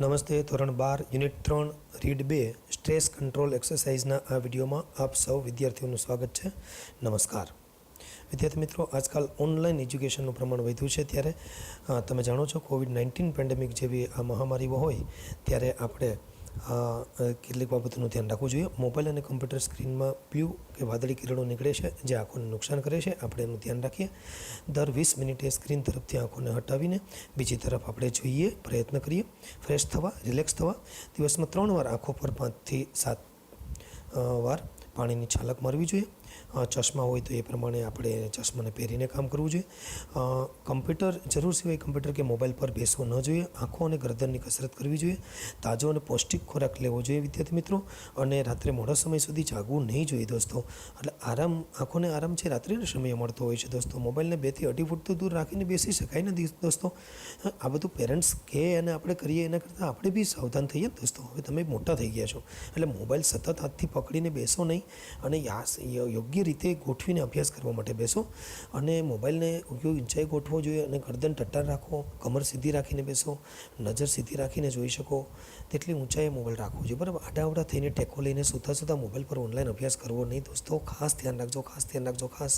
નમસ્તે. ધોરણ 12 unit 3 read 2 stress control એક્સરસાઇઝના આ વિડીયોમાં આપ સૌ વિદ્યાર્થીઓનું સ્વાગત છે. નમસ્કાર વિદ્યાર્થી મિત્રો, આજકાલ ઓનલાઈન એજ્યુકેશનનું પ્રમાણ વધ્યું છે. ત્યારે તમે જાણો છો કોવિડ-19 પેન્ડેમિક જેવી આ મહામારીઓ હોય ત્યારે આપણે કેટલીક બાબતોનું ધ્યાન રાખવું જોઈએ. મોબાઈલ અને કમ્પ્યુટર સ્ક્રીનમાં બ્લુ કે વાદળી કિરણો નીકળે છે જે આંખોને નુકસાન કરે છે. આપણે એનું ધ્યાન રાખીએ. દર 20 મિનિટે સ્ક્રીન તરફથી આંખોને હટાવીને બીજી તરફ આપણે જોઈએ, પ્રયત્ન કરીએ ફ્રેશ થવા, રિલેક્સ થવા. દિવસમાં 3 વાર આંખો પર 5 થી 7 વાર પાણીની છાલક મારવી જોઈએ. ચશ્મા હોય તો એ પ્રમાણે આપણે ચશ્માને પહેરીને કામ કરવું જોઈએ. કમ્પ્યુટર જરૂર સિવાય કમ્પ્યુટર કે મોબાઈલ પર બેસવું ન જોઈએ. આંખો અને ગરદનની કસરત કરવી જોઈએ. તાજો અને પૌષ્ટિક ખોરાક લેવો જોઈએ વિદ્યાર્થી મિત્રો. અને રાત્રે મોડા સમય સુધી જાગવું નહીં જોઈએ દોસ્તો. એટલે આંખોને આરામ છે રાત્રિના સમયે મળતો હોય છે દોસ્તો. મોબાઈલને 2 થી 2.5 ફૂટ તો દૂર રાખીને બેસી શકાય ને દોસ્તો. આ બધું પેરેન્ટ્સ કહે અને આપણે કરીએ એના કરતાં આપણે બી સાવધાન થઈએ દોસ્તો. હવે તમે મોટા થઈ ગયા છો એટલે મોબાઈલ સતત હાથથી પકડીને બેસો નહીં અને યોગ્ય રીતે ગોઠવીને અભ્યાસ કરવા માટે બેસો. અને મોબાઈલને યોગ્ય ઊંચાઈ ગોઠવો જોઈએ અને ગરદન ટટ્ટાર રાખો, કમર સીધી રાખીને બેસો, નજર સીધી રાખીને જોઈ શકો તેટલી ઊંચાઈએ મોબાઈલ રાખવો જોઈએ. બરાબર, આડાઅવડા થઈને ટેકો લઈને સૂતા મોબાઈલ પર ઓનલાઈન અભ્યાસ કરવો નહીં દોસ્તો. ખાસ ધ્યાન રાખજો, ખાસ.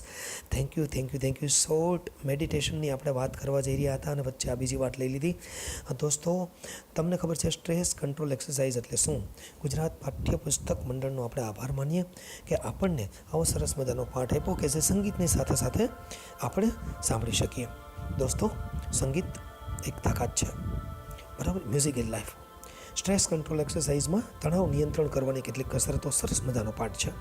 Thank you. શોર્ટ મેડિટેશનની આપણે વાત કરવા જઈ રહ્યા હતા અને વચ્ચે આ બીજી વાત લઈ લીધી. દોસ્તો, તમને ખબર છે સ્ટ્રેસ કંટ્રોલ એક્સરસાઇઝ એટલે શું? ગુજરાત પાઠ્યપુસ્તક મંડળનો આપણે આભાર માનીએ કે આપણને આવો સરસ મજાનો પાઠ આપ્યો કે જે સંગીતની સાથે સાથે આપણે સાંભળી શકીએ. દોસ્તો, સંગીત એક તાકાત છે. બરાબર, music is life. Stress control એક્સરસાઇઝમાં તણાવ નિયંત્રણ કરવાની કેટલીક કસરતો સરસ મજાનો પાઠ છે.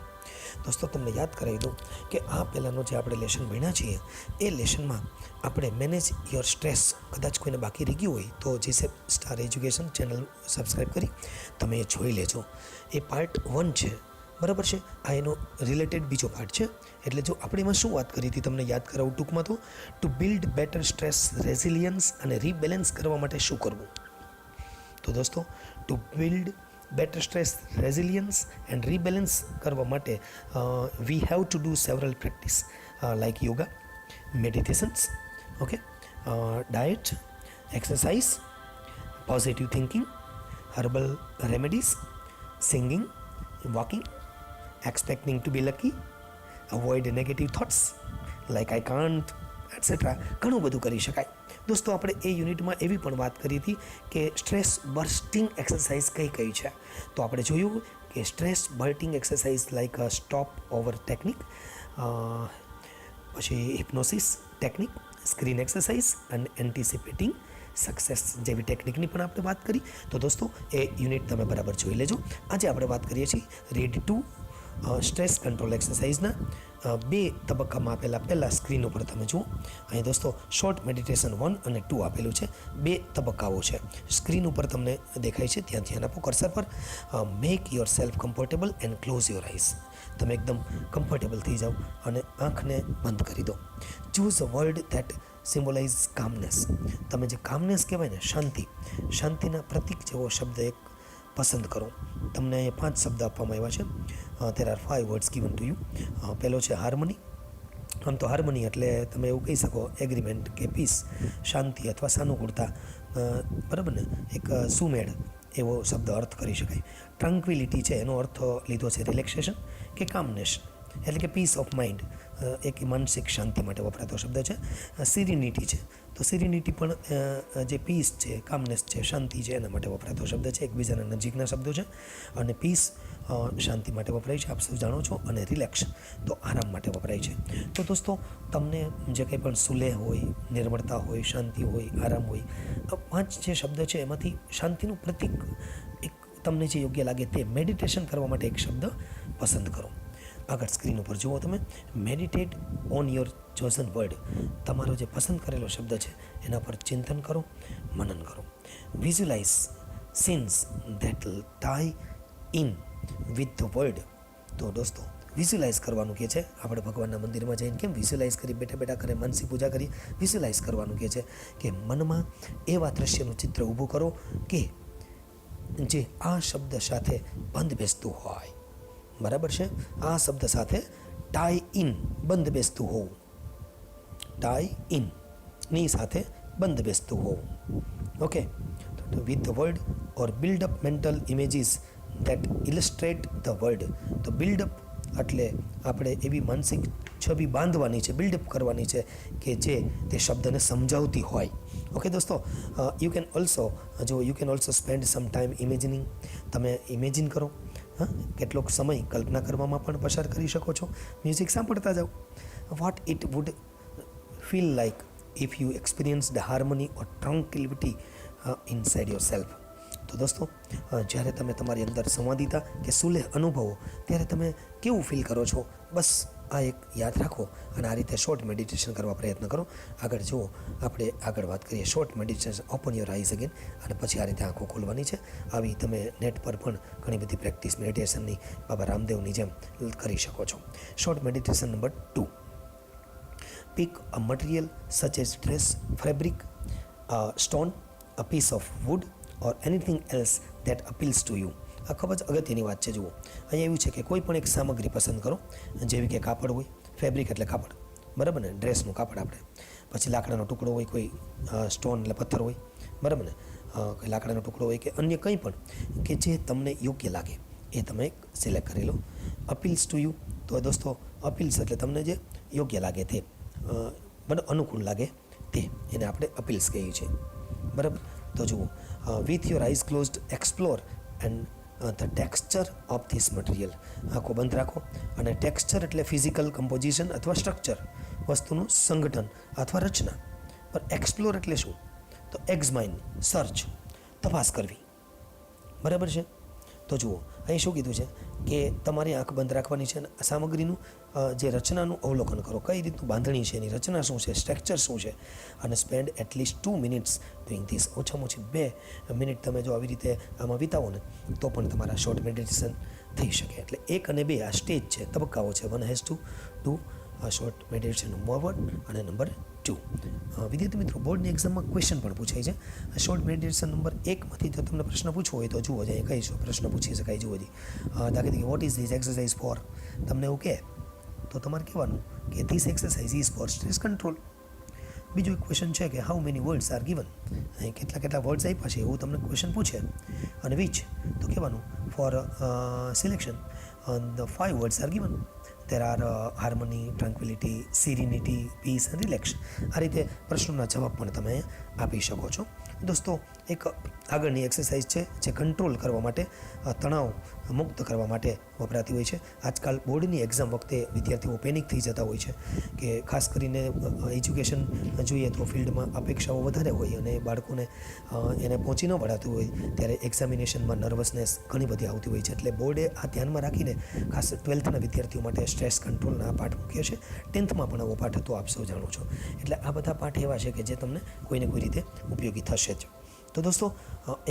દોસ્તો, તમને યાદ કરાવી દઉં કે આ પહેલાંનો જે આપણે લેસન ભણ્યા છીએ એ લેસનમાં આપણે મેનેજ યોર સ્ટ્રેસ, કદાચ કોઈને બાકી રહી ગયું હોય તો જીસેપ સ્ટાર એજ્યુકેશન ચેનલ સબસ્ક્રાઈબ કરી તમે એ જોઈ લેજો. એ પાર્ટ 1 છે. બરાબર છે, આ એનો રિલેટેડ બીજો પાર્ટ છે. એટલે જો આપણે એમાં શું વાત કરી હતી તમને યાદ કરાવું ટૂંકમાં તો, to build better stress resilience અને રીબેલેન્સ કરવા માટે શું કરવું. તો દોસ્તો, to build better stress resilience and rebalance કરવા માટે we have to do several practice like yoga, meditations, okay, diet, exercise, positive thinking, herbal remedies, singing, walking, expecting to be lucky, avoid negative thoughts like I can't, etc. ઘણું બધું કરી શકાય. દોસ્તો, આપણે એ યુનિટમાં એવી પણ વાત કરી હતી કે સ્ટ્રેસ બર્સ્ટિંગ એક્સરસાઇઝ કઈ છે. તો આપણે જોયું કે stress bursting exercise like stop over technique, પછી હિપ્નોસિસ ટેકનિક, સ્ક્રીન એક્સરસાઇઝ અને એન્ટિસિપેટિંગ સક્સેસ જેવી ટેકનિકની પણ આપણે વાત કરી. તો દોસ્તો, એ યુનિટ તમે બરાબર જોઈ લેજો. આજે આપણે વાત કરીએ છીએ રીડ 2 સ્ટ્રેસ કંટ્રોલ એક્સરસાઇઝના 2 તબક્કામાં આપેલા. પહેલાં સ્ક્રીન ઉપર તમે જુઓ, અહીં દોસ્તો શોર્ટ મેડિટેશન 1 અને 2 આપેલું છે. 2 તબક્કાઓ છે. સ્ક્રીન ઉપર તમને દેખાય છે, ત્યાં ધ્યાન આપો કર્સર પર. Make yourself comfortable and close your eyes. તમે એકદમ કમ્ફર્ટેબલ થઈ જાઓ અને આંખને બંધ કરી દો. Choose a word that symbolize calmness. તમે જે કામનેસ કહેવાય ને, શાંતિના પ્રતીક જેવો શબ્દ એક પસંદ કરો. તમને અહીંયા 5 શબ્દ આપવામાં આવ્યા છે. there are 5 words given to you. પહેલો છે હાર્મની. આમ તો હાર્મની એટલે તમે એવું કહી શકો એગ્રીમેન્ટ કે પીસ, શાંતિ અથવા સાનુકૂળતા. બરાબર ને, એક સુમેળ એવો શબ્દ અર્થ કરી શકાય. ટ્રંક્વિલિટી છે, એનો અર્થ લીધો છે રિલેક્સેશન કે કામનેસ, એટલે કે પીસ ઓફ માઇન્ડ, એક માનસિક શાંતિ માટે વપરાતો શબ્દ છે. સિરિનિટી છે, તો સિરિનિટી પણ જે પીસ છે, કામનેસ છે, શાંતિ છે એના માટે વપરાતો શબ્દ છે. એકબીજાના નજીકના શબ્દો છે. અને પીસ શાંતિ માટે વપરાય છે, આપ સૌ જાણો છો. અને રિલેક્સ તો આરામ માટે વપરાય છે. તો દોસ્તો, તમને જે કંઈ પણ સુલેહ હોય, નિર્મળતા હોય, શાંતિ હોય, આરામ હોય, 5 જે શબ્દ છે એમાંથી શાંતિનું પ્રતીક એક તમને જે યોગ્ય લાગે તે મેડિટેશન કરવા માટે એક શબ્દ પસંદ કરો. આગળ સ્ક્રીન ઉપર જુઓ તમે, meditate on your chosen word. તમારો જે પસંદ કરેલો શબ્દ છે એના પર ચિંતન કરો, મનન કરો. Visualise scenes that tie in with the word. તો દોસ્તો, વિઝ્યુલાઇઝ કરવાનું કહે છે. આપણે ભગવાનના મંદિરમાં જઈને કેમ વિઝ્યુલાઇઝ કરી, બેઠા કરે માનસી પૂજા કરી, વિઝ્યુલાઇઝ કરવાનું કહે છે કે મનમાં એવા દ્રશ્યનું ચિત્ર ઊભું કરો કે જે આ શબ્દ સાથે બંધ બેસતું હોય. બરાબર છે, આ શબ્દ સાથે ટાઈ ઇન, બંધ બેસતું હોવું. ટાઈ ઇન ની સાથે બંધ બેસતું હોવું. ઓકે, તો તો with the word or build up mental images that illustrate the word. તો બિલ્ડઅપ એટલે આપણે એવી માનસિક છબી બાંધવાની છે, બિલ્ડઅપ કરવાની છે કે જે તે શબ્દને સમજાવતી હોય. ઓકે દોસ્તો, you can also spend some time imagining. તમે ઇમેજિન કરો, કેટલોક સમય કલ્પના કરવામાં પણ પસાર કરી શકો છો. મ્યુઝિક સાંભળતા જાઓ. What it would feel like if you experience the harmony or tranquillity inside yourself. તો દોસ્તો, જ્યારે તમે તમારી અંદર સંવાદિતા કે સુલેહ અનુભવો ત્યારે તમે કેવું ફીલ કરો છો, બસ આ એક યાદ રાખો અને આ રીતે શોર્ટ મેડિટેશન કરવા પ્રયત્ન કરો. આગળ જુઓ, આપણે આગળ વાત કરીએ short meditation. Open your eyes again, અને પછી આ રીતે આંખો ખોલવાની છે. આવી તમે નેટ પર પણ ઘણી બધી પ્રેક્ટિસ મેડિટેશનની બાબા રામદેવની જેમ કરી શકો છો. Short meditation number 2. Pick a material such as dress, fabric, a stone, a piece of wood or anything else that appeals to you. આ ખૂબ જ અગત્યની વાત છે. જુઓ, અહીંયા એવું છે કે કોઈ પણ એક સામગ્રી પસંદ કરો, જેવી કે કાપડ હોય, ફેબ્રિક એટલે કાપડ, બરાબર ને, ડ્રેસનું કાપડ આપણે, પછી લાકડાનો ટુકડો હોય, કોઈ સ્ટોન એટલે પથ્થર હોય, બરાબર ને, લાકડાનો ટુકડો હોય કે અન્ય કંઈ પણ કે જે તમને યોગ્ય લાગે એ તમે સિલેક્ટ કરી લો. અપીલ્સ ટુ યુ, તો દોસ્તો અપીલ્સ એટલે તમને જે યોગ્ય લાગે તે, અનુકૂળ લાગે તે, એને આપણે અપીલ્સ કહીએ છીએ, બરાબર. તો જુઓ, with your eyes closed explore and the texture of this material. આંખો બંધ રાખો અને ટેક્સચર એટલે ફિઝિકલ કમ્પોઝિશન અથવા સ્ટ્રક્ચર, વસ્તુનું સંગઠન અથવા રચના. પણ એક્સપ્લોર એટલે શું? તો એક્ઝમાઇન, સર્ચ, તપાસ કરવી, બરાબર છે. તો જુઓ, અહીં શું કીધું છે કે તમારી આંખ બંધ રાખવાની છે અને સામગ્રીનું જે રચનાનું અવલોકન કરો, કઈ રીતનું બાંધણી છે, એની રચના શું છે, સ્ટ્રક્ચર શું છે, અને spend at least 2 minutes doing this. ઓછામાં ઓછી 2 મિનિટ તમે જો આવી રીતે આમાં વિતાવો ને તો પણ તમારા શોર્ટ મેડિટેશન થઈ શકે. એટલે 1 અને 2 આ સ્ટેજ છે, તબક્કાઓ છે. 1 has to do short meditation number 1 અને નંબર 2. વિદ્યાર્થી મિત્રો, બોર્ડની એક્ઝામમાં ક્વેશ્ચન પણ પૂછાય છે. શોર્ટ મેડિટેશન નંબર 1માંથી જો તમને પ્રશ્ન પૂછવો હોય તો જુઓ, અહીંયા કહીશું પ્રશ્ન પૂછી શકાય. જુઓ જી, દાખલા તરીકે what is this exercise for, તમને એવું કહે તો તમારે કહેવાનું કે this exercise is for stress control. બીજો એક ક્વેશ્ચન છે કે how many words are given, અહીં કેટલા વર્ડ્સ આપ્યા છે એવું તમને ક્વેશ્ચન પૂછે, અને વિચ તો કહેવાનું four selection the 5 words are given. there are harmony, tranquility, serenity, peace and relax. આ રીતે પ્રશ્નોના જવાબ પણ તમે આપી શકો છો. દોસ્તો, એક આગળની એક્સરસાઇઝ છે જે કંટ્રોલ કરવા માટે, તણાવ મુક્ત કરવા માટે વપરાતી હોય છે. આજકાલ બોર્ડની એક્ઝામ વખતે વિદ્યાર્થીઓ પેનિક થઈ જતા હોય છે કે ખાસ કરીને એજ્યુકેશન જોઈએ તો ફિલ્ડમાં અપેક્ષાઓ વધારે હોય અને બાળકોને એને પહોંચી ન વળાતું હોય ત્યારે એક્ઝામિનેશનમાં નર્વસનેસ ઘણી બધી આવતી હોય છે. એટલે બોર્ડે આ ધ્યાનમાં રાખીને ખાસ 12થના વિદ્યાર્થીઓ માટે સ્ટ્રેસ કંટ્રોલના આ પાઠ મૂક્યો છે. 10થમાં પણ આવો પાઠ હતો, આપ સૌ જાણો છો. એટલે આ બધા પાઠ એવા છે કે જે તમને કોઈને કોઈ રીતે ઉપયોગી થશે જ. તો દોસ્તો,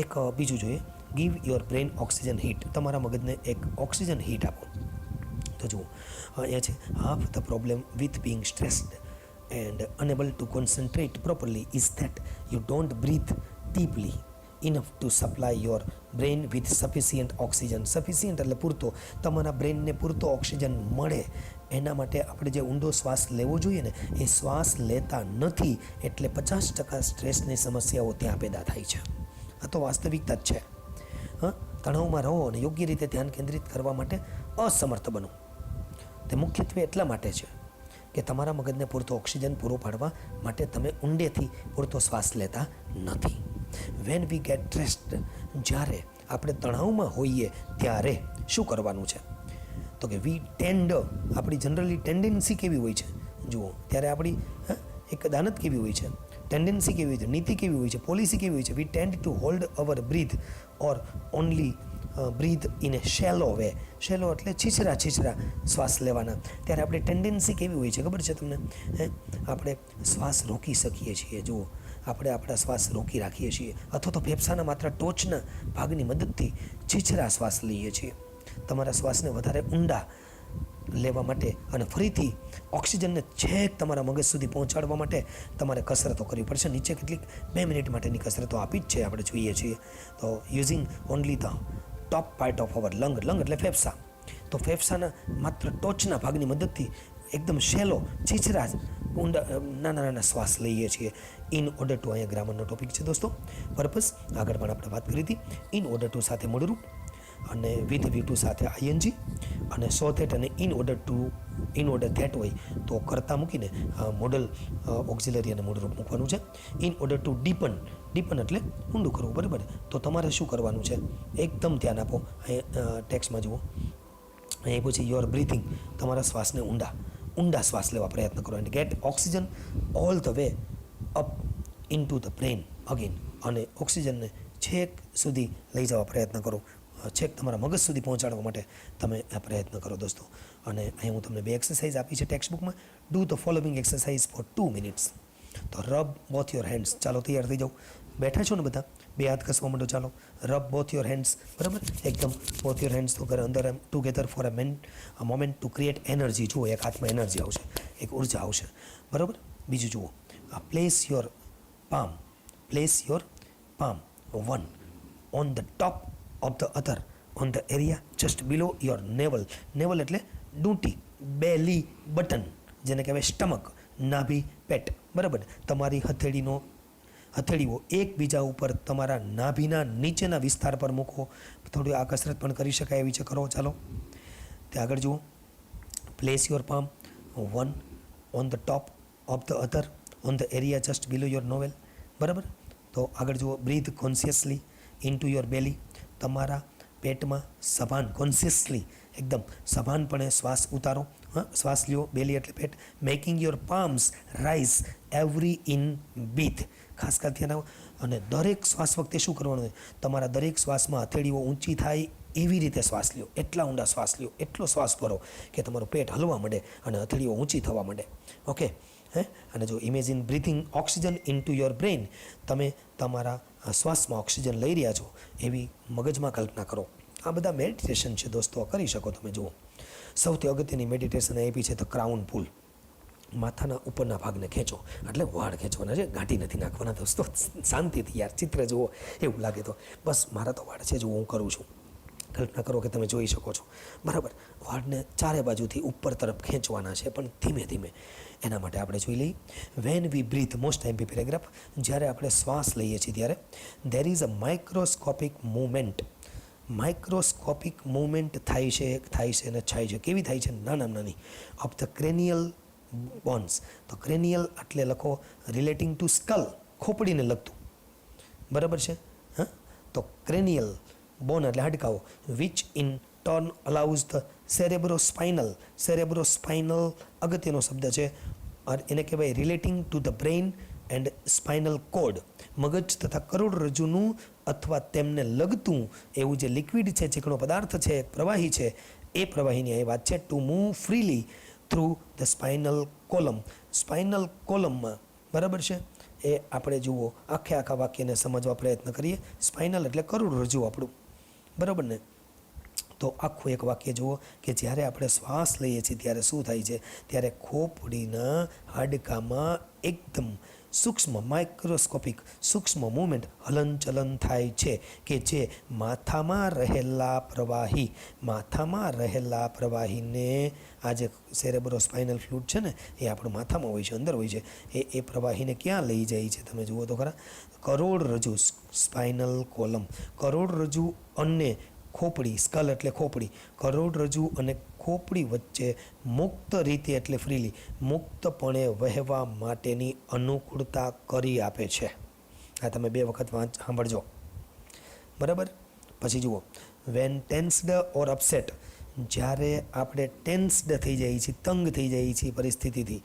એક બીજું જોઈએ, give your brain oxygen heat. તમારા મગજને એક ઓક્સિજન હીટ આપો. તો જુઓ, અહીંયા છે half the problem with being stressed and unable to concentrate properly is that you don't breathe deeply enough to supply your brain with sufficient oxygen. Sufficient એટલે પૂરતો, તમારા બ્રેઇનને પૂરતો ઓક્સિજન મળે એના માટે આપણે જે ઊંડો શ્વાસ લેવો જોઈએ ને એ શ્વાસ લેતા નથી, એટલે 50% સ્ટ્રેસની સમસ્યાઓ ત્યાં પેદા થાય છે. આ તો વાસ્તવિકતા જ છે. તણાવમાં રહો અને યોગ્ય રીતે ધ્યાન કેન્દ્રિત કરવા માટે અસમર્થ બનો. તે મુખ્યત્વે એટલા માટે છે કે તમારા મગજને પૂરતો ઓક્સિજન પૂરો પાડવા માટે તમે ઊંડેથી પૂરતો શ્વાસ લેતા નથી. વેન વી ગેટ સ્ટ્રેસ્ડ, જ્યારે આપણે તણાવમાં હોઈએ ત્યારે શું કરવાનું છે? તો કે વી ટેન્ડ, આપણી જનરલી ટેન્ડન્સી કેવી હોય છે? જુઓ, ત્યારે આપણી એક દાનત કેવી હોય છે, ટેન્ડન્સી કેવી હોય છે, નીતિ કેવી હોય છે, પોલિસી કેવી હોય છે? We tend to hold our breath or only breathe in a shallow way. Shallow એટલે છીછરા શ્વાસ લેવાના. ત્યારે આપણે ટેન્ડન્સી કેવી હોય છે ખબર છે તમને? આપણે શ્વાસ રોકી શકીએ છીએ. જુઓ, આપણે આપણા શ્વાસ રોકી રાખીએ છીએ, અથવા તો ફેફસાના માત્ર ટોચના ભાગની મદદથી છીછરા શ્વાસ લઈએ છીએ. તમારા શ્વાસને વધારે ઊંડા લેવા માટે અને ફરીથી ઓક્સિજનને છેક તમારા મગજ સુધી પહોંચાડવા માટે તમારે કસરતો કરવી પડશે. નીચે કેટલીક 2 મિનિટ માટેની કસરતો આપી જ છે, આપણે જોઈએ છીએ. તો using only the top part of our lung. Lung એટલે ફેફસા. તો ફેફસાના માત્ર ટોચના ભાગની મદદથી એકદમ શેલો છીછરા ઊંડા નાના નાના શ્વાસ લઈએ છીએ. ઇન ઓર્ડર ટુ, અહીંયા ગ્રામરનો ટોપિક છે દોસ્તો. પર્પઝ આગળ પણ આપણે વાત કરી હતી. ઇન ઓર્ડર ટુ સાથે મૂળરૂપ અને વિથ વી ટુ સાથે આઈએનજી અને સો ધેટ અને ઇન ઓર્ડર ધેટ હોય તો કરતા મૂકીને મોડલ ઓક્ઝિલરી અને મૂળરૂપ મૂકવાનું છે. ઇન ઓર્ડર ટુ ડીપન એટલે ઊંડું કરવું, બરાબર. તો તમારે શું કરવાનું છે, એકદમ ધ્યાન આપો. અહીં ટેક્સ્ટમાં જુઓ, અહીં પછી યોર બ્રીથિંગ, તમારા શ્વાસને ઊંડા શ્વાસ લેવા પ્રયત્ન કરો. And gate oxygen all the way up in two the brain again, અને ઓક્સિજનને છેક સુધી લઈ જવા પ્રયત્ન કરો, છેક તમારા મગજ સુધી પહોંચાડવા માટે તમે આ પ્રયત્ન કરો દોસ્તો. અને અહીં હું તમને 2 એક્સરસાઇઝ આપી છે ટેક્સ્ટ બુકમાં. Do the following exercise for 2 minutes. તો રબ બોથ યોર હેન્ડ્સ, ચાલો તૈયાર થઈ જાઓ. બેઠા છો ને બધા, 2 હાથ ઘસવા માંડો. ચાલો રબ બોથ યોર હેન્ડ્સ, બરાબર. એકદમ બોથ યોર હેન્ડ્સ તો કરે અંદર એમ together for a moment to create energy. જુઓ, એક હાથમાં એનર્જી આવશે, એક ઉર્જા આવશે, બરાબર. બીજું જુઓ, place your palm one on the top of the other on the area just below your navel એટલે ડૂંટી, બેલી બટન જેને કહેવાય સ્ટમક, નાભી, પેટ, બરાબર. તમારી હથેળીઓ એકબીજા ઉપર તમારા નાભીના નીચેના વિસ્તાર પર મૂકો. થોડી આ કસરત પણ કરી શકાય એવી છે, કરો. ચાલો તે આગળ જુઓ. Place your palm one on the top of the other on the area just below your navel, બરાબર. તો આગળ જુઓ. Breathe consciously into your belly, તમારા પેટમાં સભાન, કોન્શિયસલી એકદમ સભાનપણે શ્વાસ ઉતારો. શ્વાસ લ્યો, બેલી એટલે પેટ. Making your palms rise every in breath, ખાસ કરી ધ્યાન આવો. અને દરેક શ્વાસ વખતે શું કરવાનું છે, તમારા દરેક શ્વાસમાં હથેળીઓ ઊંચી થાય એવી રીતે શ્વાસ લ્યો, એટલા ઊંડા શ્વાસ લ્યો, એટલો શ્વાસ ભરો કે તમારું પેટ હલવા માંડે અને હથેળીઓ ઊંચી થવા માંડે. ઓકે. અને જો imagine breathing oxygen in to your brain, તમે તમારા શ્વાસમાં ઓક્સિજન લઈ રહ્યા છો એવી મગજમાં કલ્પના કરો. આ બધા મેડિટેશન છે દોસ્તો, કરી શકો તમે. જુઓ, સૌથી અગત્યની મેડિટેશન આપી છે ધ ક્રાઉન પુલ. માથાના ઉપરના ભાગને ખેંચો, એટલે વાળ ખેંચવાના છે, ગાંઠી નથી નાખવાના દોસ્તો. શાંતિથી યાર, ચિત્ર જુઓ, એવું લાગે તો બસ મારા તો વાળ છે, જો હું કરું છું, કલ્પના કરો કે તમે જોઈ શકો છો, બરાબર. વાળને ચારે બાજુથી ઉપર તરફ ખેંચવાના છે, પણ ધીમે ધીમે. એના માટે આપણે જોઈ લઈએ. When we breathe, most MP paragraph, જ્યારે આપણે શ્વાસ લઈએ છીએ ત્યારે there is a microscopic movement થાય છે અને થાય છે. કેવી થાય છે? નાની ઓફ ધ ક્રેનિયલ બોન્સ. તો ક્રેનિયલ એટલે લખો રિલેટિંગ ટુ સ્કલ, ખોપડીને લગતું, બરાબર છે. તો ક્રેનિયલ બોન એટલે હાડકાઓ, which in turn allows the cerebrospinal અગત્યનો શબ્દ છે, એને કહેવાય relating to the brain and spinal cord. મગજ તથા કરોડરજ્જુનું અથવા તેમને લગતું એવું જે લિક્વિડ છે, ચીકણો પદાર્થ છે, પ્રવાહી છે, એ પ્રવાહીની અહીં વાત છે. To move freely through the spinal કોલમમાં, બરાબર છે. એ આપણે જુઓ, આખા વાક્યને સમજવા પ્રયત્ન કરીએ. સ્પાઇનલ એટલે કરોડરજ્જુ આપણું, બરાબર ને. તો આખું એક વાક્ય જુઓ કે જ્યારે આપણે શ્વાસ લઈએ છીએ ત્યારે શું થાય છે, ત્યારે ખોપડીના હાડકામાં એકદમ માઇક્રોસ્કોપિક સૂક્ષ્મ મૂવમેન્ટ, હલનચલન થાય છે કે જે માથામાં રહેલા પ્રવાહીને, આ જે સેરેબ્રોસ્પાઇનલ ફ્લુઇડ છે ને, એ આપણું માથામાં હોય છે, અંદર હોય છે, એ પ્રવાહીને ક્યાં લઈ જાય છે તમે જુઓ તો ખરા. કરોડરજ્જુ, સ્પાઇનલ કોલમ, કરોડરજ્જુ અને ખોપડી, સ્કલ એટલે ખોપડી, કરોડરજ્જુ અને ખોપડી વચ્ચે મુક્ત રીતે એટલે ફ્રીલી, મુક્તપણે વહેવા માટેની અનુકૂળતા કરી આપે છે. આ તમે 2 વખત સાંભળજો, બરાબર. પછી જુઓ, વેન ટેન્સ્ડ ઓર અપસેટ, જ્યારે આપણે ટેન્સ્ડ થઈ જઈએ છીએ, તંગ થઈ જઈએ છીએ પરિસ્થિતિથી,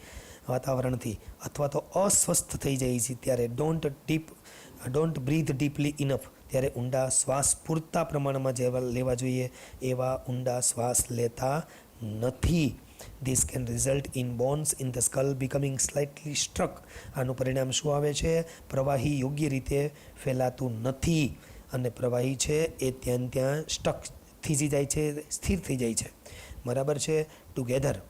વાતાવરણથી, અથવા તો અસ્વસ્થ થઈ જઈએ છીએ ત્યારે ડોન્ટ બ્રીથ ડીપલી ઇનફ, ત્યારે ઊંડા શ્વાસ પૂરતા પ્રમાણમાં જેવા લેવા જોઈએ એવા ઊંડા શ્વાસ લેતા નથી. This can result in bones in the skull becoming slightly struck. આનું પરિણામ શું આવે છે? પ્રવાહી યોગ્ય રીતે ફેલાતું નથી અને પ્રવાહી છે એ ત્યાં સ્ટક થઈ જાય છે, સ્થિર થઈ જાય છે, બરાબર છે. ટુગેધર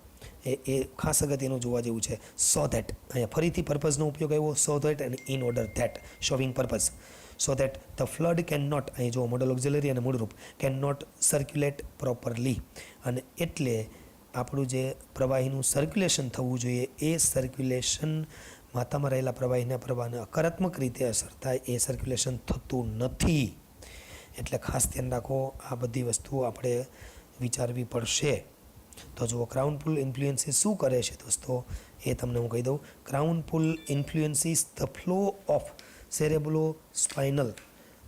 એ ખાસ અગત્યનું જોવા જેવું છે. સો ધેટ, અહીંયા ફરીથી પર્પઝનો ઉપયોગ આવ્યો, સો ધેટ અને in order that, showing purpose. So that the blood can not, અહીં જો મોડલ ઓક્ઝિલરી અને મૂળરૂપ, કેન નોટ સર્ક્યુલેટ પ્રોપરલી, અને એટલે આપણું જે પ્રવાહીનું સર્ક્યુલેશન થવું જોઈએ એ સર્ક્યુલેશન માથામાં રહેલા પ્રવાહને હકારાત્મક રીતે અસર થાય એ સર્ક્યુલેશન થતું નથી. એટલે ખાસ ધ્યાન રાખો, આ બધી વસ્તુઓ આપણે વિચારવી પડશે. તો જુઓ, ક્રાઉન પુલ ઇન્ફ્લુએન્સીસ શું કરે છે દોસ્તો, એ તમને હું કહી દઉં. Crown pull influences the flow of cerebrospinal.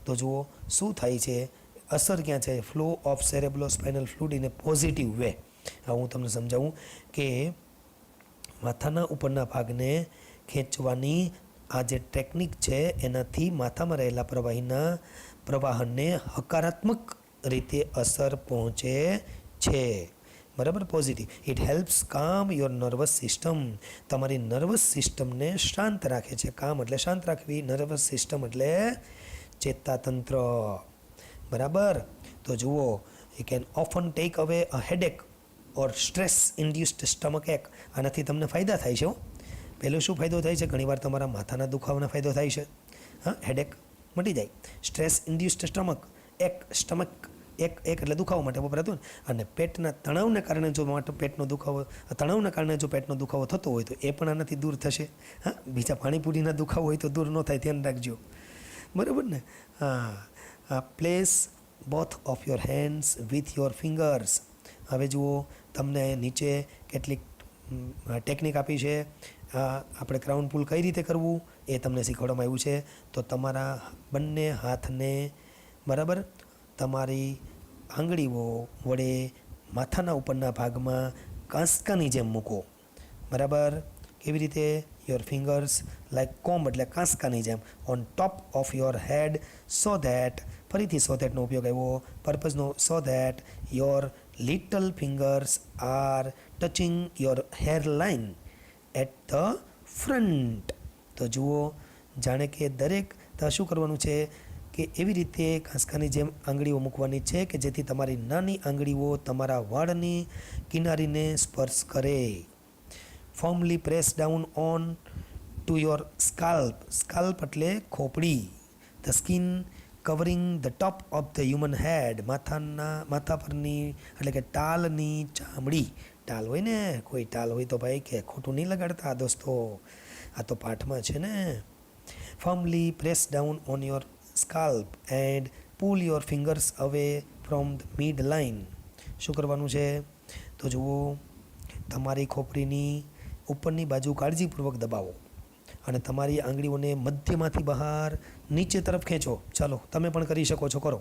તો જુઓ શું થાય છે, અસર ક્યાં છે, flow of cerebrospinal fluid in a positive way. હવે હું તમને સમજાવું કે માથાના ઉપરના ભાગને ખેંચવાની આ જે ટેકનિક છે એનાથી માથામાં રહેલા પ્રવાહનને હકારાત્મક રીતે અસર પહોંચે છે. બરાબર, પોઝિટિવ. ઇટ હેલ્પ્સ કામ યોર નર્વસ સિસ્ટમ. તમારી નર્વસ સિસ્ટમને શાંત રાખે છે. કામ એટલે શાંત રાખવી, નર્વસ સિસ્ટમ એટલે ચેતાતંત્ર. બરાબર. તો જુઓ, યુ કેન ઓફન ટેક અવે અ હેડેક ઓર સ્ટ્રેસ ઇન્ડ્યુસ્ડ સ્ટમક એક. આનાથી તમને ફાયદા થાય છે. પહેલો શું ફાયદો થાય છે, ઘણીવાર તમારા માથાના દુખાવાનો ફાયદો થાય છે. હેડેક મટી જાય. સ્ટ્રેસ ઇન્ડ્યુસ્ડ સ્ટમક એક એટલે દુખાવો માટે વપરાતું. અને પેટના તણાવને કારણે જો પેટનો દુખાવો થતો હોય તો એ પણ આનાથી દૂર થશે. બીજા પાણીપુરીના દુખાવો હોય તો દૂર ન થાય, ધ્યાન રાખજો. બરાબર ને? Place both of your hands with your fingers. હવે જુઓ, તમને નીચે કેટલીક ટેકનિક આપી છે. આપણે ક્રાઉન પુલ કઈ રીતે કરવું એ તમને શીખવાડવામાં આવ્યું છે. તો તમારા બંને હાથને બરાબર તમારી આંગળીઓ વડે માથાના ઉપરના ભાગમાં કાંસકાની જેમ મૂકો. બરાબર, કેવી રીતે? યોર ફિંગર્સ લાઈક કોમ્બ એટલે કાંસકાની જેમ on top of your head so that, ફરીથી સો ધેટનો ઉપયોગ આવ્યો પર્પઝનો, so that your little fingers are touching your hairline at the front. તો જુઓ, જાણે કે દરેક શું કરવાનું છે કે એવી રીતે કાંસકાની જેમ આંગળીઓ મૂકવાની છે કે જેથી તમારી નાની આંગળીઓ તમારા વાળની કિનારીને સ્પર્શ કરે. Firmly press down on to your scalp. Scalp એટલે ખોપડી. The skin covering the top of the human head. માથા પરની એટલે કે ટાલની ચામડી. ટાલ હોય ને, કોઈ ટાલ હોય તો ભાઈ કે ખોટું નહીં લગાડતા દોસ્તો, આ તો પાઠમાં છે ને. Firmly press down on your scalp and pull your fingers away from the mid line. શું કરવાનું છે? તો જુઓ, તમારી ખોપરીની ઉપરની બાજુ કાળજીપૂર્વક દબાવો અને તમારી આંગળીઓને મધ્યમાંથી બહાર નીચે તરફ ખેંચો. ચાલો, તમે પણ કરી શકો છો, કરો.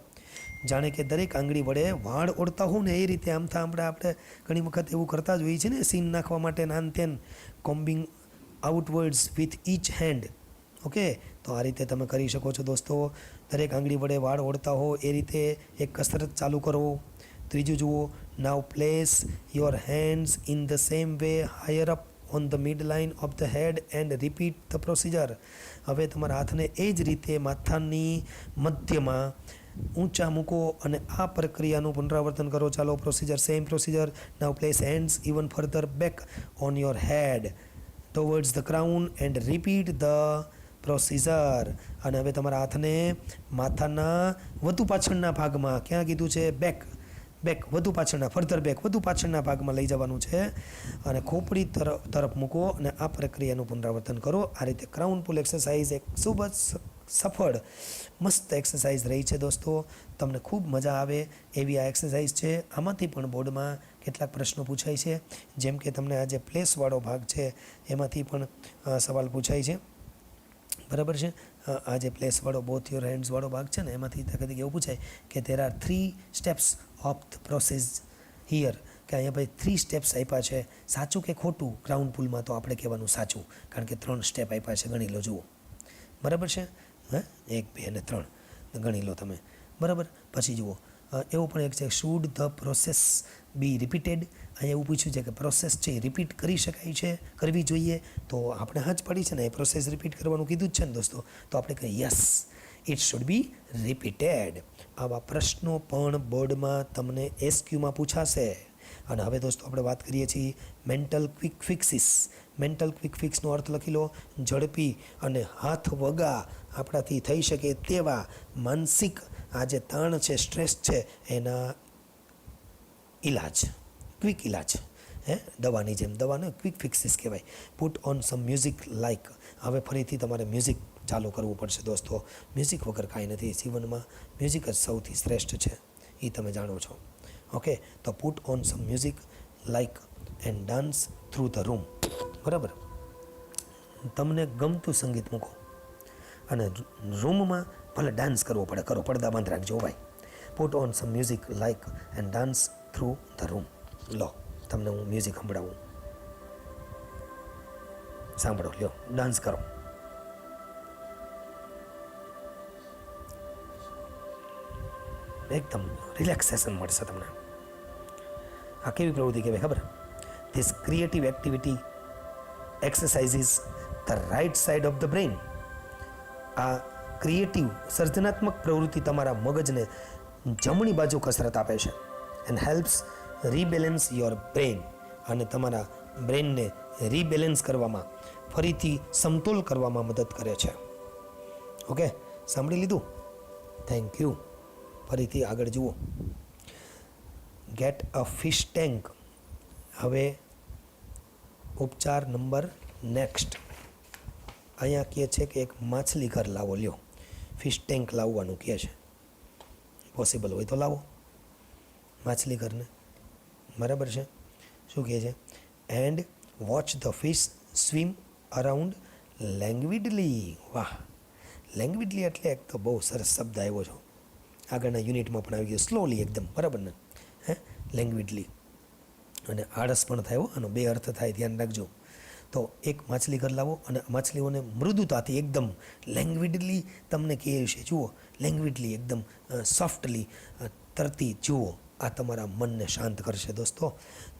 જાણે કે દરેક આંગળી વડે વાળ ઓળતા હોઉં ને એ રીતે. આમ તો આપણે ઘણી વખત એવું કરતા જ હોઈએ છીએ ને, સીન નાખવા માટે નાન તેન, combing outwards with each hand. Okay, તો આ રીતે તમે કરી શકો છો દોસ્તો. દરેક આંગળી વડે વાળ ઓળતા હો એ રીતે એક કસરત ચાલુ કરો. ત્રીજું જુઓ, now place your hands in the same way higher up on the mid line of the head and repeat the procedure. હવે તમારા હાથને એ જ રીતે માથાની મધ્યમાં ઊંચા મૂકો અને આ પ્રક્રિયાનું પુનરાવર્તન કરો. ચાલો, procedure, same procedure. Now place hands even further back on your head towards the crown and repeat the procedure. અને હવે તમારા હાથને માથાના વધુ પાછળના ભાગમાં, ક્યાં કીધું છે? બેક વધુ પાછળના, ફર્ધર બેક વધુ પાછળના ભાગમાં લઈ જવાનું છે અને ખોપડી તરફ મૂકો અને આ પ્રક્રિયાનું પુનરાવર્તન કરો. આ રીતે ક્રાઉન પુલ એક્સરસાઇઝ એક ખૂબ જ સફળ મસ્ત એક્સરસાઇઝ રહી છે દોસ્તો. તમને ખૂબ મજા આવે એવી આ એક્સરસાઇઝ છે. આમાંથી પણ બોર્ડમાં કેટલાક પ્રશ્નો પૂછાય છે, જેમ કે તમને આ જે પ્લેસવાળો ભાગ છે એમાંથી પણ સવાલ પૂછાય છે. બરાબર છે? આ જે પ્લેસવાળો બોથ યોર હેન્ડ્સવાળો ભાગ છે ને, એમાંથી કદી એવું પૂછાય કે there are 3 steps of the process here. કે અહીંયા ભાઈ 3 સ્ટેપ્સ આપ્યા છે, સાચું કે ખોટું? ક્રાઉન પુલમાં તો આપણે કહેવાનું સાચું, કારણ કે 3 સ્ટેપ આપ્યા છે. ગણી લો, જુઓ. બરાબર છે? 1, 2 અને 3 ગણી લો તમે. બરાબર. પછી જુઓ, એવું પણ એક છે, should the process be repeated. અહીંયા એવું પૂછ્યું છે કે પ્રોસેસ છે એ રિપીટ કરી શકાય છે, કરવી જોઈએ? તો આપણે હા જ પડી છે ને, એ પ્રોસેસ રિપીટ કરવાનું કીધું જ છે ને દોસ્તો. તો આપણે કહીએ yes, it should be repeated. આવા પ્રશ્નો પણ બોર્ડમાં તમને એસક્યુમાં પૂછાશે. અને હવે દોસ્તો આપણે વાત કરીએ છીએ મેન્ટલ ક્વિક ફિક્સિસ. મેન્ટલ ક્વિક ફિક્સનો અર્થ લખી લો, ઝડપી અને હાથ વગા આપણાથી થઈ શકે તેવા માનસિક આ જે તાણ છે, સ્ટ્રેસ છે, એના ઇલાજ, ક્વિક ઇલાજ. દવાની જેમ. દવાને ક્વિક ફિક્સિસ કહેવાય. Put on some music like. હવે ફરીથી તમારે મ્યુઝિક ચાલુ કરવું પડશે દોસ્તો. મ્યુઝિક વગર કાંઈ નથી જીવનમાં. મ્યુઝિક જ સૌથી શ્રેષ્ઠ છે, એ તમે જાણો છો. ઓકે, તો put on some music like and dance through the room. બરાબર, તમને ગમતું સંગીત મૂકો અને રૂમમાં ભલે ડાન્સ કરવો પડે, કરો, પડદા બંધ રાખજો ભાઈ. Put on some music like and dance through the room. લો, તમને હું મ્યુઝિક સંભળાવું, સાંભળો, લ્યો, ડાન્સ કરો. એકદમ રિલેક્સેશન મળશે તમને. આ કેવી પ્રવૃત્તિ કહેવાય ખબર? This creative activity exercises the right side of the brain. આ ક્રિએટિવ સર્જનાત્મક પ્રવૃત્તિ તમારા મગજને જમણી બાજુ કસરત આપે છે. And helps rebalance your brain. અને તમારા બ્રેઇનને રીબેલેન્સ કરવામાં, ફરીથી સમતોલ કરવામાં મદદ કરે છે. ઓકે, સાંભળી લીધું? Thank you. ફરીથી આગળ જુઓ. Get a fish tank. હવે ઉપચાર નંબર નેક્સ્ટ. અહીંયા કહે છે કે એક માછલી ઘર લાવો. લ્યો, ફિશ ટેન્ક લાવવાનું કહે છે. પોસિબલ હોય તો લાવો માછલી ઘરને. બરાબર છે? શું કહે છે? And watch the fish swim around languidly. વાહ, લેંગ્વિડલી એટલે એક તો બહુ સરસ શબ્દ આવ્યો છો. આગળના યુનિટમાં પણ આવી ગયો, સ્લોલી એકદમ. બરાબર ને? લેંગ્વિડલી. અને આળસ પણ થાય, આનો બે અર્થ થાય, ધ્યાન રાખજો. તો એક માછલી ઘર લાવો અને માછલીઓને મૃદુતાથી એકદમ લેંગ્વિડલી તમને કહે છે. જુઓ, લેંગ્વિડલી એકદમ સોફ્ટલી તરતી જુઓ. આ તમારા મનને શાંત કરશે દોસ્તો.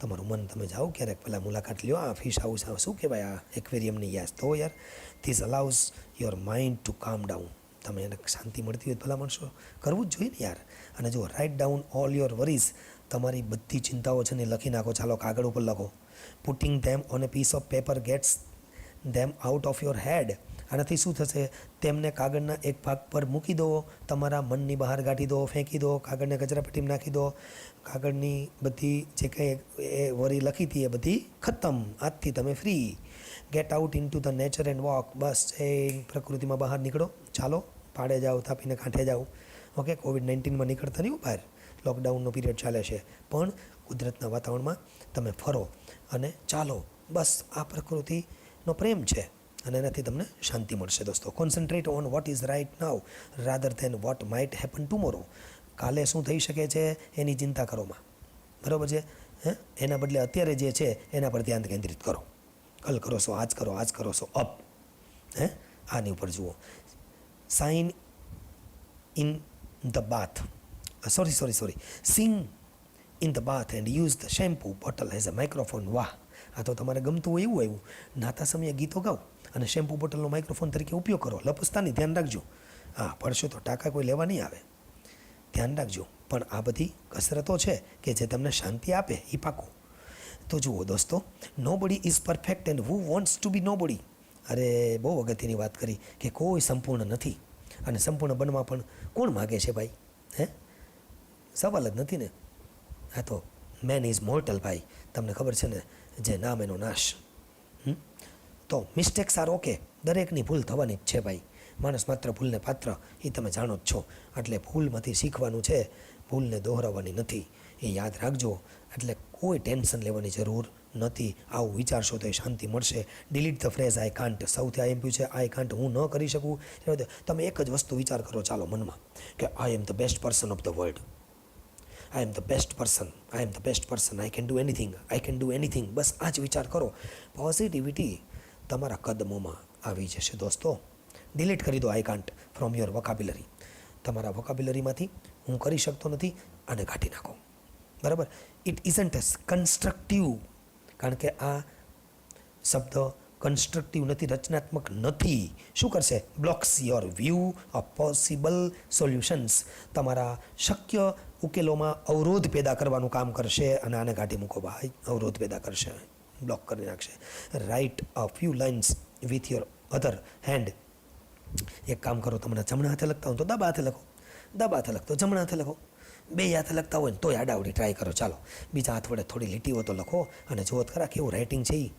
તમારું મન, તમે જાઓ ક્યારેક પહેલાં મુલાકાત લ્યો આ ફિશ હાઉસ, શું કહેવાય આ એક્વેરિયમની. યાર, તો યાર, this allows your mind to કામ ડાઉન. તમે એને શાંતિ મળતી હોય ભલા માણસો કરવું જ જોઈએ ને યાર. અને જો write down all your worries. તમારી બધી ચિંતાઓ છે ને લખી નાખો. ચાલો, કાગળ ઉપર લખો. Putting them on a piece of paper gets them out of your head. આનાથી શું થશે? તેમને કાગળના એક ભાગ પર મૂકી દો, તમારા મનની બહાર કાઢી દો, ફેંકી દો, કાગળને કચરાપેટીમાં નાખી દો. કાગળની બધી જે કંઈ એ વરી લખી હતી એ બધી ખતમ. આજથી તમે free. Get out into the nature and walk. બસ એ પ્રકૃતિમાં બહાર નીકળો. ચાલો, પાડે જાઓ, તાપીને કાંઠે જાઓ. ઓકે, કોવિડ-19માં નીકળતા નહીં બહાર, લોકડાઉનનો પીરિયડ ચાલે છે, પણ કુદરતના વાતાવરણમાં તમે ફરો અને ચાલો. બસ આ પ્રકૃતિનો પ્રેમ છે અને એનાથી તમને શાંતિ મળશે દોસ્તો. Concentrate on what is right now rather than what might happen tomorrow. કાલે શું થઈ શકે છે એની ચિંતા કરોમાં. બરાબર છે? એના બદલે અત્યારે જે છે એના પર ધ્યાન કેન્દ્રિત કરો. કલ કરો છો, આજ કરો, આજ કરો છો, અપ. આની ઉપર જુઓ. Sign in the bath. Sorry. Sing in the bath and use the shampoo bottle as a microphone. વાહ, આ તો તમારે ગમતું હોય એવું આવ્યું. નાતા સમયે ગીતો ગાઓ અને શેમ્પૂ બોટલનો માઇક્રોફોન તરીકે ઉપયોગ કરો. લપસતાની ધ્યાન રાખજો. હા, પડશો તો ટાંકા કોઈ લેવા નહીં આવે, ધ્યાન રાખજો. પણ આ બધી કસરતો છે કે જે તમને શાંતિ આપે, એ પાકું. તો જુઓ દોસ્તો, nobody is perfect and who wants to be nobody. અરે, બહુ અગત્યની વાત કરી કે કોઈ સંપૂર્ણ નથી અને સંપૂર્ણ બનવા પણ કોણ માગે છે ભાઈ? સવાલ જ નથી ને. હા, તો મેન ઇઝ મોર્ટલ ભાઈ, તમને ખબર છે ને, જે નામ એનો નાશ. તો મિસ્ટેક્સ આર ઓકે. દરેકની ભૂલ થવાની જ છે ભાઈ. માણસ માત્ર ભૂલને પાત્ર, એ તમે જાણો જ છો. એટલે ભૂલમાંથી શીખવાનું છે, ભૂલને દોહરાવવાની નથી. એ યાદ રાખજો. એટલે કોઈ ટેન્શન લેવાની જરૂર નથી. આવું વિચારશો તો એ શાંતિ મળશે. Delete the phrase I can't. સૌથી આઈએમપી છે આઈ કાન્ટ, હું ન કરી શકું. તમે એક જ વસ્તુ વિચાર કરો ચાલો મનમાં, કે I am the best person of the world. I am the best person, I am the best person, I can do anything, I can do anything. બસ આ જ વિચાર કરો. પોઝિટિવિટી તમારા કદમોમાં આવી જશે દોસ્તો. ડિલીટ કરી દો I can't from your vocabulary. તમારા વોકાબ્યુલરીમાંથી હું કરી શકતો નથી આને કાઢી નાખો. બરાબર? It isn't constructive. કારણ કે આ શબ્દ કન્સ્ટ્રક્ટિવ નથી, રચનાત્મક નથી. શું કરશે? Blocks your view of possible solutions. તમારા શક્ય ઉકેલોમાં અવરોધ પેદા કરવાનું કામ કરશે અને આને કાઢી મૂકો ભાઈ. અવરોધ પેદા કરશે, બ્લોક કરી નાખશે. Write a few lines with your other hand. એક કામ કરો, તમને જમણા હાથે લખતા હોય તો ડાબા હાથે લખો, ડાબા હાથે લખતો જમણા હાથે લખો. બે હાથે લખતા હોય ને તોય આડાવડી ટ્રાય કરો. ચાલો બીજા હાથ વડે થોડી લીટીઓ તો લખો અને જુઓ ખરા કેવું રાઇટિંગ છે એ.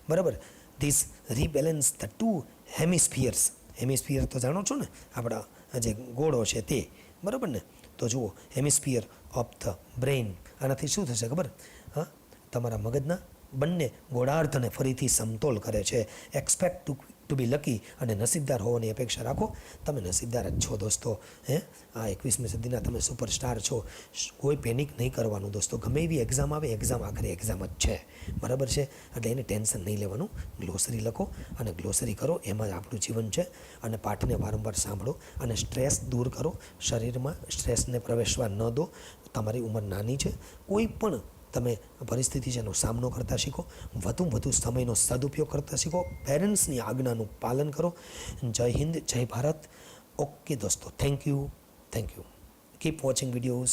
બરાબર. This rebalance the two hemispheres. Hemisphere તો જાણો છો ને, આપણા જે ગોળો છે તે. બરાબર ને. તો જુઓ, હેમિસ્ફિયર ઓફ ધ બ્રેઇન. આનાથી શું થશે ખબર? હા, તમારા મગજના બંને ગોળાર્ધને ફરીથી સમતોલ કરે છે. એક્સપેક્ટ ટુ બી લકી, અને નસીબદાર હોવાની અપેક્ષા રાખો. તમે નસીબદાર જ છો દોસ્તો. આ 21મી સદીના તમે સુપરસ્ટાર છો. કોઈ પેનિક નહીં કરવાનું દોસ્તો. ગમે એવી એક્ઝામ આવે, એક્ઝામ આખરે એક્ઝામ જ છે. બરાબર છે. એટલે એને ટેન્શન નહીં લેવાનું. ગ્લોસરી લખો અને ગ્લોસરી કરો. એમાં જ આપણું જીવન છે. અને પાઠને વારંવાર સાંભળો અને સ્ટ્રેસ દૂર કરો. શરીરમાં સ્ટ્રેસને પ્રવેશવા ન દો. તમારી ઉંમર નાની છે. કોઈ પણ તમે પરિસ્થિતિ છે એનો સામનો કરતા શીખો. વધુ સમયનો સદુપયોગ કરતા શીખો. પેરેન્ટ્સની આજ્ઞાનું પાલન કરો. જય હિન્દ, જય ભારત. ઓકે દોસ્તો, thank you. Keep watching videos.